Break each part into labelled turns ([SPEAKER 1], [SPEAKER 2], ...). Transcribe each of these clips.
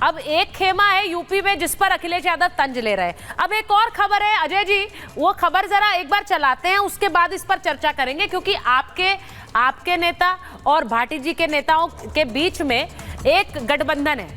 [SPEAKER 1] अब एक खेमा है यूपी में जिस पर अखिलेश यादव तंज ले रहे हैं। अब एक और खबर है अजय जी, वो खबर जरा एक बार चलाते हैं, उसके बाद इस पर चर्चा करेंगे, क्योंकि आपके नेता और भाटी जी के नेताओं के बीच में एक गठबंधन है,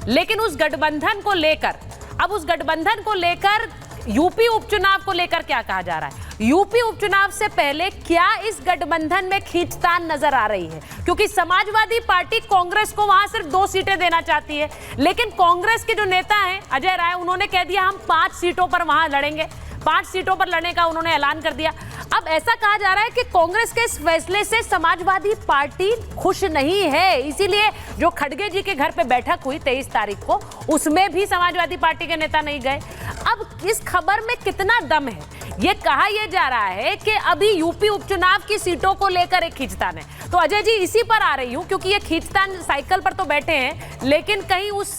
[SPEAKER 1] लेकिन उस गठबंधन को लेकर यूपी उपचुनाव को लेकर क्या कहा जा रहा है? यूपी उपचुनाव से पहले क्या इस गठबंधन में खींचतान नजर आ रही है? क्योंकि समाजवादी पार्टी कांग्रेस को वहां सिर्फ 2 सीटें देना चाहती है, लेकिन कांग्रेस के जो नेता हैं अजय राय, उन्होंने कह दिया हम 5 सीटों पर वहां लड़ेंगे, 5 सीटों पर लड़ने का उन्होंने ऐलान कर दिया। अब ऐसा कहा जा रहा है कि कांग्रेस के इस फैसले से समाजवादी पार्टी खुश नहीं है, इसीलिए जो खड़गे जी के घर पे बैठक हुई 23 तारीख को, उसमें भी समाजवादी पार्टी के नेता नहीं गए। अब इस खबर में कितना दम है? ये कहा यह जा रहा है कि अभी यूपी उपचुनाव की सीटों को लेकर एक खींचतान है। तो अजय जी, इसी पर आ रही हूं, क्योंकि ये खींचतान साइकिल पर तो बैठे हैं, लेकिन कहीं उस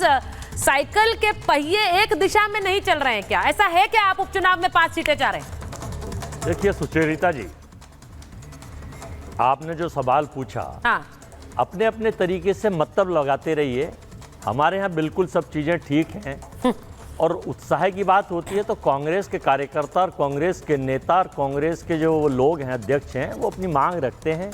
[SPEAKER 1] साइकिल के पहिए एक दिशा में नहीं चल रहे हैं क्या? ऐसा है कि आप उपचुनाव में 5 सीटें चाह रहे हैं?
[SPEAKER 2] देखिए सुचेरिता जी, आपने जो सवाल पूछा,
[SPEAKER 1] हाँ,
[SPEAKER 2] अपने अपने तरीके से मतलब लगाते रहिए। हमारे यहाँ बिल्कुल सब चीजें ठीक हैं और उत्साह की बात होती है तो कांग्रेस के कार्यकर्ता और कांग्रेस के नेता और कांग्रेस के जो लोग हैं, अध्यक्ष हैं, वो अपनी मांग रखते हैं।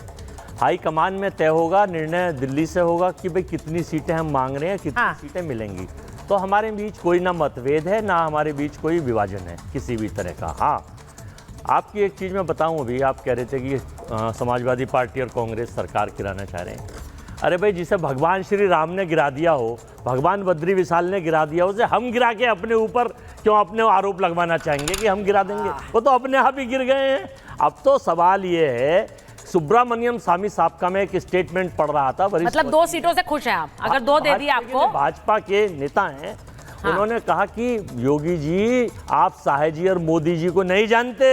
[SPEAKER 2] हाईकमान में तय होगा, निर्णय दिल्ली से होगा कि भाई कितनी सीटें हम मांग रहे हैं, कितनी सीटें मिलेंगी। तो हमारे बीच कोई ना मतभेद है, ना हमारे बीच कोई विभाजन है किसी भी तरह का। हाँ, आपकी एक चीज़ मैं बताऊं, अभी आप कह रहे थे कि समाजवादी पार्टी और कांग्रेस सरकार गिराना चाह रहे हैं। अरे भाई, जिसे भगवान श्री राम ने गिरा दिया हो, भगवान बद्री विशाल ने गिरा दिया हो, उसे हम गिरा के अपने ऊपर क्यों अपने आरोप लगवाना चाहेंगे कि हम गिरा देंगे? वो तो अपने आप ही गिर गए हैं। अब तो सवाल ये है, सुब्रमण्यम स्वामी साहब का मैं एक स्टेटमेंट पढ़ रहा था,
[SPEAKER 1] मतलब 2 सीटों से खुश हैं आप? अगर 2 दे दी आपको?
[SPEAKER 2] भाजपा के नेता हैं, उन्होंने कहा कि योगी जी, आप शाह जी और मोदी जी को नहीं जानते,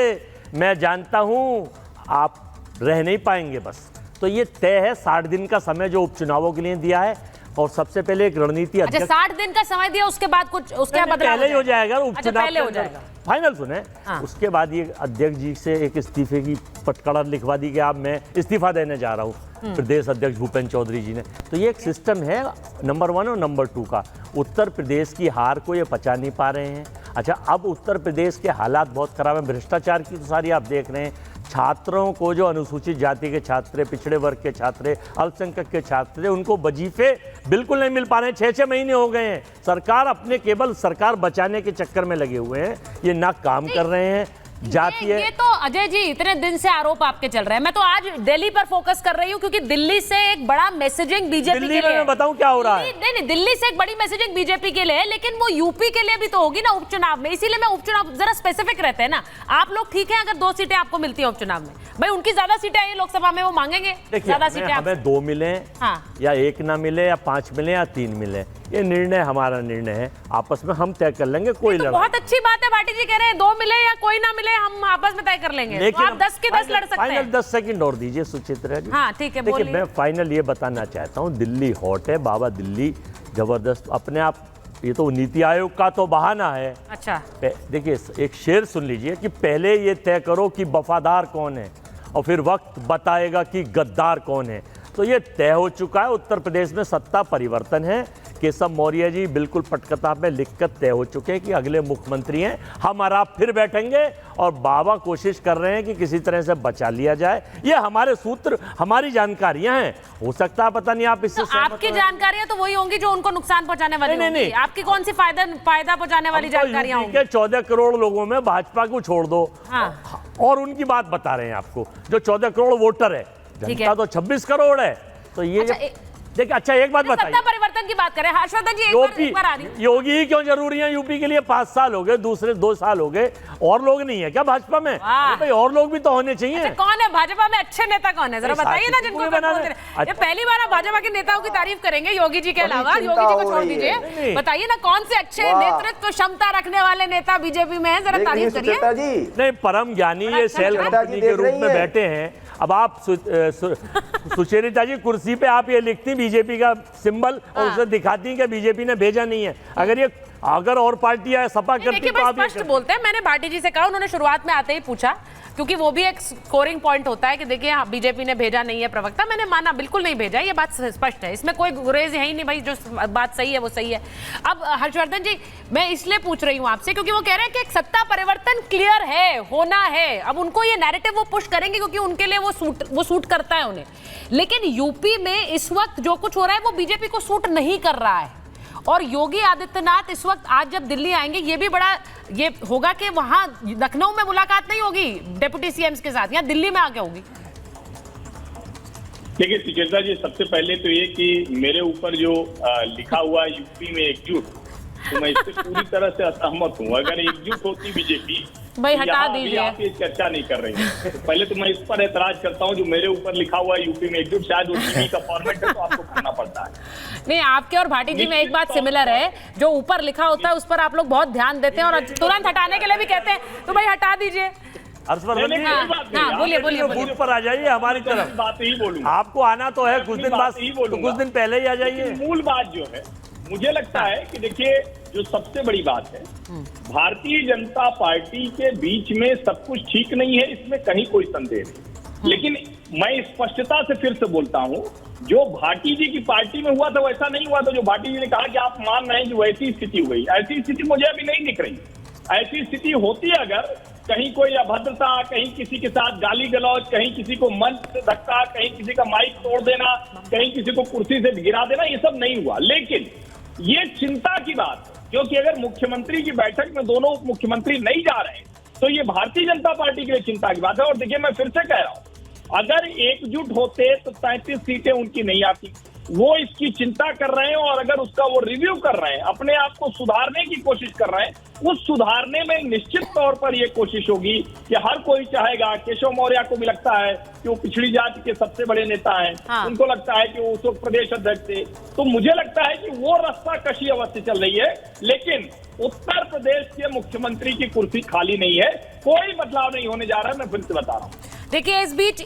[SPEAKER 2] मैं जानता हूं, आप रह नहीं पाएंगे बस। तो ये तय है 60 दिन का समय जो उपचुनावों के लिए दिया है, और सबसे पहले एक रणनीति
[SPEAKER 1] अच्छा, 60 दिन का समय दिया, उसके बाद कुछ उसके बाद
[SPEAKER 2] पहले ही हो जाएगा
[SPEAKER 1] उपचुनाव, पहले हो जाएगा
[SPEAKER 2] फाइनल। सुने, उसके बाद ये अध्यक्ष जी से एक इस्तीफे की पटकड़ा लिखवा दी कि आप मैं इस्तीफा देने जा रहा हूँ, प्रदेश अध्यक्ष भूपेंद्र चौधरी जी ने। तो ये एक सिस्टम है नंबर 1 और नंबर 2 का। उत्तर प्रदेश की हार को ये पचा नहीं पा रहे हैं। अच्छा, अब उत्तर प्रदेश के हालात बहुत खराब है, भ्रष्टाचार की तो सारी आप देख रहे हैं। छात्रों को, जो अनुसूचित जाति के छात्र, पिछड़े वर्ग के छात्र, अल्पसंख्यक के छात्र, उनको वजीफे बिल्कुल नहीं मिल पा रहे हैं। 6-6 महीने हो गए हैं, सरकार अपने केवल सरकार बचाने के चक्कर में लगे हुए हैं, ये ना काम कर रहे हैं।
[SPEAKER 1] ये तो अजय जी इतने दिन से आरोप आपके चल रहे हैं। मैं तो आज दिल्ली पर फोकस कर रही हूँ, क्योंकि दिल्ली से एक बड़ा मैसेजिंग बीजेपी के लिए है।
[SPEAKER 2] मैं बताऊं क्या हो रहा है?
[SPEAKER 1] नहीं, दिल्ली से एक बड़ी मैसेजिंग बीजेपी के लिए है, लेकिन वो यूपी के लिए भी तो होगी ना उपचुनाव में। इसीलिए मैं उपचुनाव जरा स्पेसिफिक रहते हैं ना। आप लोग ठीक है, अगर 2 सीटें आपको मिलती है उपचुनाव में, भाई उनकी ज्यादा सीटें आई लोकसभा में, वो मांगेंगे ज्यादा सीटें।
[SPEAKER 2] हमें 2 मिले, या 1 ना मिले, या 5 मिले, या 3 मिले, ये निर्णय हमारा निर्णय है, आपस में हम तय कर लेंगे। कोई
[SPEAKER 1] तो बहुत अच्छी बात है, भाटी जी कह रहे हैं 2 मिले या कोई ना मिले, हम आपस में तय कर लेंगे। लेकिन तो आप 10 के 10 लड़ सकते हैं।
[SPEAKER 2] फाइनल 10 सेकंड और दीजिए सुचित्रा जी।
[SPEAKER 1] हाँ ठीक है, बोलिए।
[SPEAKER 2] मैं फाइनल ये बताना चाहता हूँ, दिल्ली हॉट है बाबा, दिल्ली जबरदस्त अपने आप। ये तो नीति आयोग का तो बहाना है।
[SPEAKER 1] अच्छा,
[SPEAKER 2] देखिए, एक शेर सुन लीजिए कि पहले ये तय करो कि वफादार कौन है, और फिर वक्त बताएगा कि गद्दार कौन है। तो ये तय हो चुका है, उत्तर प्रदेश में सत्ता परिवर्तन है। केशव मौर्य जी बिल्कुल पटकथा में लिखकर तय हो चुके हैं कि अगले मुख्यमंत्री हैं। हम और आप फिर बैठेंगे, और बाबा कोशिश कर रहे हैं कि किसी तरह से बचा लिया जाए। ये हमारे सूत्र, हमारी जानकारियां हैं। हो सकता है पता नहीं आप इससे
[SPEAKER 1] तो आपकी जानकारियां तो वही होंगी जो उनको नुकसान पहुंचाने वाली नहीं। आपकी कौन सी फायदा पहुंचाने वाली जानकारियां होंगी?
[SPEAKER 2] 14 करोड़ लोगों में भाजपा को छोड़ दो, और उनकी बात बता रहे हैं आपको। जो 14 करोड़ वोटर है, जनता तो 26 करोड़ है। तो ये देखिए, अच्छा एक बात बताइए,
[SPEAKER 1] सत्ता परिवर्तन की बात करें हर्षवर्धन जी, एक बार आ रही।
[SPEAKER 2] योगी ही क्यों जरूरी है यूपी के लिए? 5 साल हो गए, दूसरे 2 साल हो गए, और लोग नहीं है क्या भाजपा में? भाई और लोग भी तो होने चाहिए।
[SPEAKER 1] अच्छा, कौन है भाजपा में अच्छे नेता? कौन है जरा बताइए ना, जिनको ये पहली बार आप भाजपा के नेताओं की तारीफ करेंगे योगी जी के अलावा। योगी जी को छोड़ दीजिए, बताइए ना कौन से अच्छे नेतृत्व क्षमता रखने वाले नेता बीजेपी में है, जरा तारीफ करिए।
[SPEAKER 2] नहीं, परम ज्ञानी ये सेल कंपनी के रूप में बैठे हैं। अब आप सुचेरिता जी कुर्सी पे आप ये लिखती बीजेपी का सिंबल और उसे दिखाती कि बीजेपी ने भेजा नहीं है। अगर और पार्टियां सपा करती तो आप
[SPEAKER 1] स्पष्ट बोलते हैं। मैंने भाटी जी से कहा, उन्होंने शुरुआत में आते ही पूछा, क्योंकि वो भी एक स्कोरिंग पॉइंट होता है कि देखिए हाँ, बीजेपी ने भेजा नहीं है प्रवक्ता। मैंने माना बिल्कुल नहीं भेजा, ये बात स्पष्ट है, इसमें कोई गुरेज है ही नहीं भाई, जो बात सही है वो सही है। अब हर्षवर्धन जी, मैं इसलिए पूछ रही हूँ आपसे क्योंकि वो कह रहे हैं कि एक सत्ता परिवर्तन क्लियर है, होना है। अब उनको ये नैरेटिव वो पुश करेंगे क्योंकि उनके लिए वो सूट करता है उन्हें। लेकिन यूपी में इस वक्त जो कुछ हो रहा है वो बीजेपी को सूट नहीं कर रहा है। और योगी आदित्यनाथ इस वक्त आज जब दिल्ली आएंगे, ये भी बड़ा ये होगा कि वहां लखनऊ में मुलाकात नहीं होगी डिप्टी सीएम्स के साथ, यहाँ दिल्ली में आके होगी।
[SPEAKER 3] देखिए सुचेता जी, सबसे पहले तो ये कि मेरे ऊपर जो लिखा हुआ यूपी में एकजुट, तो मैं इससे पूरी तरह से असहमत हूँ। अगर एकजुट होती बीजेपी
[SPEAKER 1] भाई हटा दीजिए,
[SPEAKER 3] आप ये चर्चा नहीं कर रही हैं। तो पहले तो मैं इस पर एतराज करता हूँ, जो मेरे ऊपर लिखा हुआ है यूपी में एकजुट, शायद वो टीवी का फॉर्मेट है तो आपको करना पड़ता है।
[SPEAKER 1] नहीं, आपके और भाटी जी में एक बात सिमिलर है, जो ऊपर लिखा होता है उस पर आप लोग बहुत ध्यान देते हैं और तुरंत हटाने के लिए भी कहते हैं, तो भाई हटा दीजिए।
[SPEAKER 2] हर्षवर्धन जी,
[SPEAKER 1] बोलिए
[SPEAKER 2] बूथ पर आ जाइए हमारी तरफ।
[SPEAKER 3] बात ही बोलूंगा,
[SPEAKER 2] आपको आना तो है कुछ दिन बाद, तो कुछ दिन पहले ही आ जाइए।
[SPEAKER 3] मूल बात जो है, मुझे लगता है कि देखिए जो सबसे बड़ी बात है, भारतीय जनता पार्टी के बीच में सब कुछ ठीक नहीं है, इसमें कहीं कोई संदेह नहीं। लेकिन मैं स्पष्टता से फिर से बोलता हूं, जो भाटी जी की पार्टी में हुआ था वैसा नहीं हुआ था। जो भाटी जी ने कहा कि आप मान रहे हैं कि वैसी स्थिति हो गई, ऐसी स्थिति मुझे अभी नहीं दिख रही। ऐसी स्थिति होती अगर कहीं कोई अभद्रता, कहीं किसी के साथ गाली गलौज, कहीं किसी को मंच से धक्का, कहीं किसी का माइक तोड़ देना, कहीं किसी को कुर्सी से गिरा देना, ये सब नहीं हुआ। लेकिन ये चिंता की बात है, क्योंकि अगर मुख्यमंत्री की बैठक में दोनों उप मुख्यमंत्री नहीं जा रहे तो ये भारतीय जनता पार्टी के लिए चिंता की बात है। और देखिए, मैं फिर से कह रहा हूं, अगर एकजुट होते तो 33 सीटें उनकी नहीं आती। वो इसकी चिंता कर रहे हैं और अगर उसका वो रिव्यू कर रहे हैं, अपने आप को सुधारने की कोशिश कर रहे हैं, उस सुधारने में निश्चित तौर पर ये कोशिश होगी कि हर कोई चाहेगा। केशव मौर्य को भी लगता है कि वो पिछड़ी जाति के सबसे बड़े नेता हैं,
[SPEAKER 1] हाँ।
[SPEAKER 3] उनको लगता है कि वो उस वक्त प्रदेश अध्यक्ष थे। तो मुझे लगता है कि वो रास्ता कशी अवस्था चल रही है। लेकिन उत्तर प्रदेश के मुख्यमंत्री की कुर्सी खाली नहीं है, कोई बदलाव नहीं होने जा रहा है, मैं फिर से बता रहा हूँ।
[SPEAKER 1] देखिए,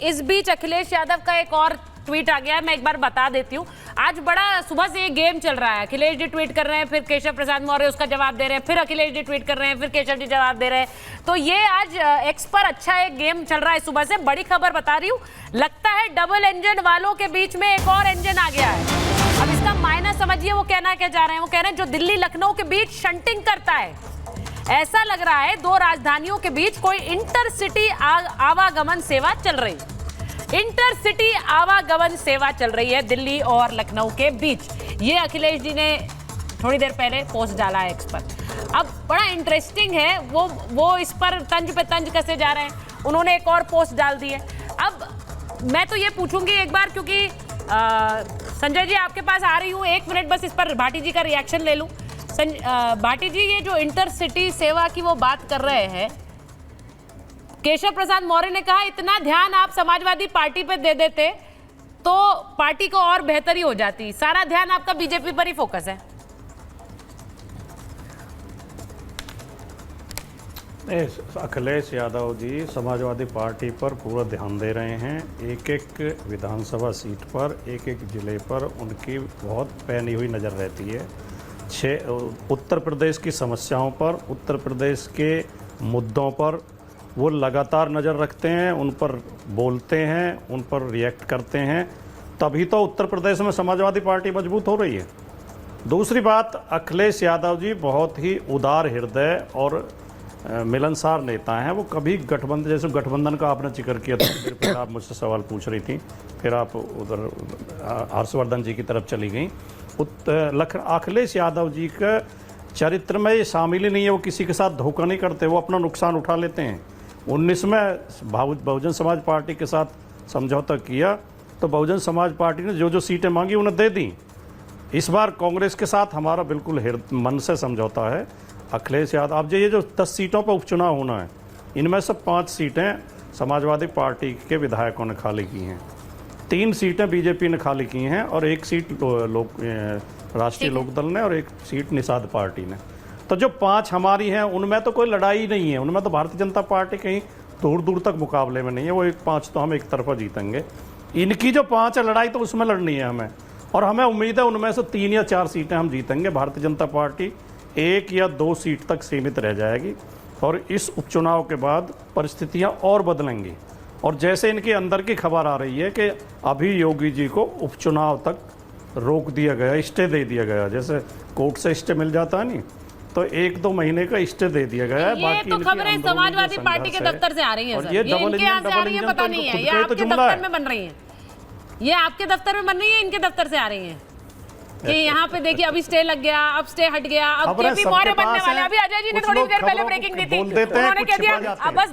[SPEAKER 1] इस बीच अखिलेश यादव का एक और ट्वीट आ गया है, मैं एक बार बता देती हूँ। आज बड़ा सुबह से ये गेम चल रहा है, अखिलेश जी ट्वीट कर रहे हैं, फिर केशव प्रसाद मौर्य उसका जवाब दे रहे हैं, फिर अखिलेश जी ट्वीट कर रहे हैं, फिर केशव जी जवाब दे रहे हैं। तो ये आज एक्स पर अच्छा एक गेम चल रहा है सुबह से। बड़ी खबर बता रही हूँ, लगता है डबल इंजन वालों के बीच में एक और इंजन आ गया है। अब इसका मायना समझिए, वो कहना क्या चाह रहे हैं। वो कह रहे हैं जो दिल्ली लखनऊ के बीच शंटिंग करता है, ऐसा लग रहा है दो राजधानियों के बीच कोई इंटरसिटी आवागमन सेवा चल रही है। इंटरसिटी आवागमन सेवा चल रही है दिल्ली और लखनऊ के बीच। ये अखिलेश जी ने थोड़ी देर पहले पोस्ट डाला है एक्स पर। अब बड़ा इंटरेस्टिंग है, वो इस पर तंज पे तंज कसे जा रहे हैं। उन्होंने एक और पोस्ट डाल दी है। अब मैं तो ये पूछूंगी एक बार, क्योंकि संजय जी आपके पास आ रही हूँ, 1 मिनट बस इस पर भाटी जी का रिएक्शन ले लूँ। भाटी जी, ये जो इंटरसिटी सेवा की वो बात कर रहे हैं, केशव प्रसाद मौर्य ने कहा इतना ध्यान आप समाजवादी पार्टी पे दे देते तो पार्टी को और बेहतरी हो जाती। सारा ध्यान आपका बीजेपी पर ही फोकस है।
[SPEAKER 4] अखिलेश यादव जी समाजवादी पार्टी पर पूरा ध्यान दे रहे हैं। एक एक विधानसभा सीट पर, एक एक जिले पर उनकी बहुत पैनी हुई नज़र रहती है। उत्तर प्रदेश की समस्याओं पर, उत्तर प्रदेश के मुद्दों पर वो लगातार नज़र रखते हैं, उन पर बोलते हैं, उन पर रिएक्ट करते हैं। तभी तो उत्तर प्रदेश में समाजवादी पार्टी मजबूत हो रही है। दूसरी बात, अखिलेश यादव जी बहुत ही उदार हृदय और मिलनसार नेता हैं। वो कभी गठबंधन, जैसे गठबंधन का आपने जिक्र किया था, फिर आप मुझसे सवाल पूछ रही थी, फिर आप उधर हर्षवर्धन जी की तरफ चली गई। अखिलेश यादव जी का चरित्र में ये शामिल ही नहीं है। वो किसी के साथ धोखा नहीं करते, वो अपना नुकसान उठा लेते हैं। 19 में बहुजन समाज पार्टी के साथ समझौता किया तो बहुजन समाज पार्टी ने जो जो सीटें मांगी उन्हें दे दी। इस बार कांग्रेस के साथ हमारा बिल्कुल मन से समझौता है। अखिलेश यादव, अब ये जो 10 सीटों पर उपचुनाव होना है, इनमें से 5 सीटें समाजवादी पार्टी के विधायकों ने खाली की हैं, 3 सीटें बीजेपी ने खाली की हैं और 1 सीट राष्ट्रीय लोकदल ने और 1 सीट निषाद पार्टी ने। तो जो 5 हमारी हैं उनमें तो कोई लड़ाई नहीं है, उनमें तो भारतीय जनता पार्टी कहीं दूर दूर तक मुकाबले में नहीं है। वो 5 तो हम एक तरफा जीतेंगे। इनकी जो 5 है लड़ाई तो उसमें लड़नी है हमें, और हमें उम्मीद है उनमें से 3 या 4 सीटें हम जीतेंगे। भारतीय जनता पार्टी 1 या 2 सीट तक सीमित रह जाएगी और इस उपचुनाव के बाद परिस्थितियां और बदलेंगी। और जैसे इनके अंदर की खबर आ रही है कि अभी योगी जी को उपचुनाव तक रोक दिया गया, स्टे दे दिया गया, जैसे कोर्ट से स्टे मिल जाता है नहीं, तो 1-2 महीने का स्टे दे दिया गया है।
[SPEAKER 1] ये
[SPEAKER 4] बाकी
[SPEAKER 1] तो
[SPEAKER 4] इनकी
[SPEAKER 1] खबरें
[SPEAKER 4] अंदरूनी
[SPEAKER 1] समाजवादी
[SPEAKER 4] जो
[SPEAKER 1] पार्टी के
[SPEAKER 4] संघर्ष है,
[SPEAKER 1] दफ्तर से आ रही हैं
[SPEAKER 4] और
[SPEAKER 1] सर।
[SPEAKER 4] ये
[SPEAKER 1] ये
[SPEAKER 4] डबल
[SPEAKER 1] इनके यहाँ
[SPEAKER 4] इंजन
[SPEAKER 1] से आ रही है, पता नहीं है, ये आपके दफ्तर में बन रही है, ये आपके दफ्तर में बन रही है, इनके दफ्तर से आ रही है कि यहाँ पे देखिए अभी स्टे लग गया, अब स्टे हट गया, अब
[SPEAKER 4] खबरें
[SPEAKER 1] केपी
[SPEAKER 4] सबके
[SPEAKER 1] मौर्य बनने
[SPEAKER 4] पास
[SPEAKER 1] वाले।
[SPEAKER 4] हैं।
[SPEAKER 1] अभी अजय जी ने
[SPEAKER 4] कुछ
[SPEAKER 1] थोड़ी
[SPEAKER 4] लोग
[SPEAKER 1] देर पहले
[SPEAKER 4] खबरों को
[SPEAKER 1] ब्रेकिंग दी थी,
[SPEAKER 4] बोल देते हैं,
[SPEAKER 1] उन्होंने
[SPEAKER 4] कुछ
[SPEAKER 1] कह दिया
[SPEAKER 4] छिपा जाते हैं।
[SPEAKER 1] अब बस